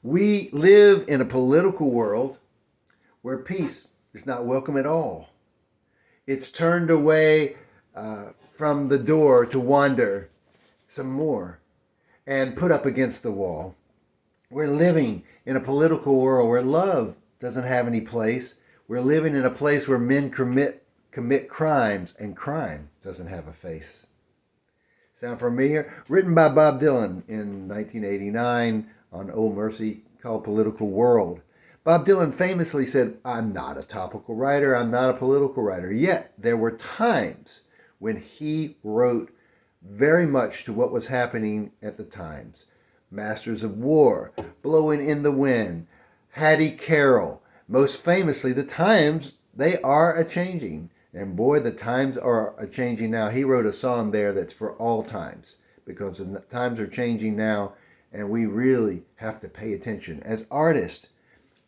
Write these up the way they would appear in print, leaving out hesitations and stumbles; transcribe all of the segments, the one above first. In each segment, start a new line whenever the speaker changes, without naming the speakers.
We live in a political world where peace is not welcome at all. It's turned away from the door to wander some more and put up against the wall. We're living in a political world where love doesn't have any place. We're living in a place where men commit crimes and crime doesn't have a face. Sound familiar? Written by Bob Dylan in 1989 on Old Mercy, called Political World. Bob Dylan famously said, "I'm not a topical writer, I'm not a political writer." Yet there were times when he wrote very much to what was happening at the times. Masters of War, Blowing in the Wind, Hattie Carroll. Most famously, the times, they are a-changing. And boy, the times are a-changing now. He wrote a song there that's for all times, because the times are changing now, and we really have to pay attention. As artists,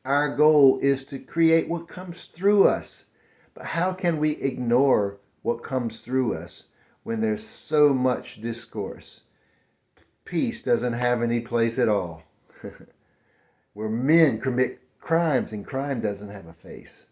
our goal is to create what comes through us. But how can we ignore what comes through us when there's so much discourse? Peace doesn't have any place at all. Where men commit crimes and crime doesn't have a face.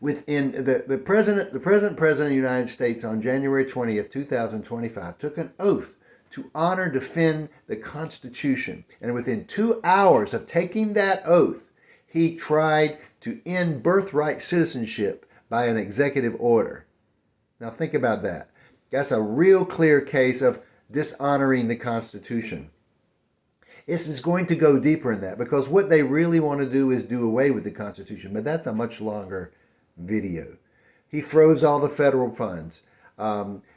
Within the present president of the United States on January 20th, 2025 took an oath to honor, defend the Constitution. And within 2 hours of taking that oath, he tried to end birthright citizenship by an executive order. Now think about that. That's a real clear case of dishonoring the Constitution. This is going to go deeper in that, because what they really want to do is do away with the Constitution, but that's a much longer video. He froze all the federal funds.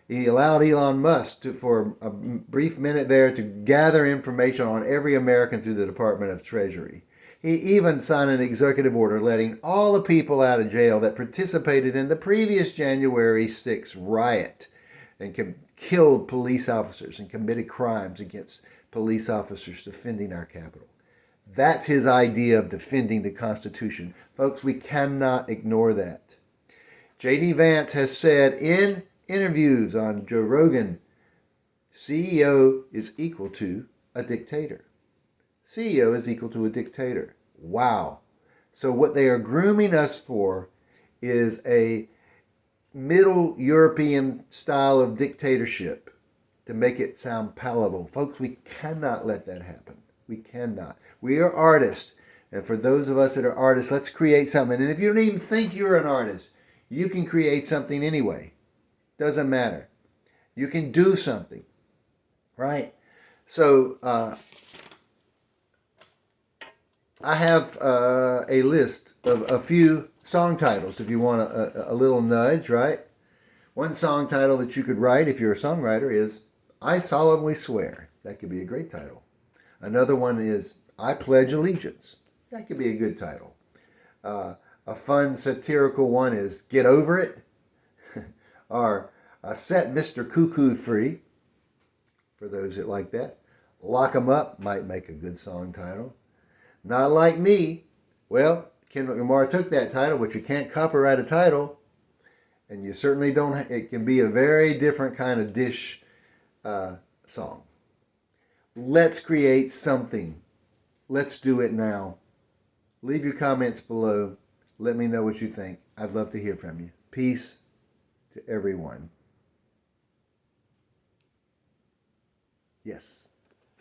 He allowed Elon Musk for a brief minute there to gather information on every American through the Department of Treasury. He even signed an executive order letting all the people out of jail that participated in the previous January 6th riot and killed police officers and committed crimes against police officers defending our Capitol. That's his idea of defending the Constitution. Folks, we cannot ignore that. J.D. Vance has said in interviews on Joe Rogan, CEO is equal to a dictator. CEO is equal to a dictator. Wow. So what they are grooming us for is a Middle European style of dictatorship to make it sound palatable. Folks, we cannot let that happen. We cannot. We are artists. And for those of us that are artists, let's create something. And if you don't even think you're an artist, you can create something anyway. Doesn't matter. You can do something. Right? So, I have a list of a few song titles if you want a little nudge, right? One song title that you could write if you're a songwriter is I Solemnly Swear. That could be a great title. Another one is I Pledge Allegiance. That could be a good title. A fun satirical one is Get Over It. Or Set Mr. Cuckoo Free, for those that like that. Lock 'em Up might make a good song title. Not Like Me. Well, Kendrick Lamar took that title, but you can't copyright a title. And you certainly don't. It can be a very different kind of dish song. Let's create something. Let's do it now. Leave your comments below. Let me know what you think. I'd love to hear from you. Peace to everyone. Yes.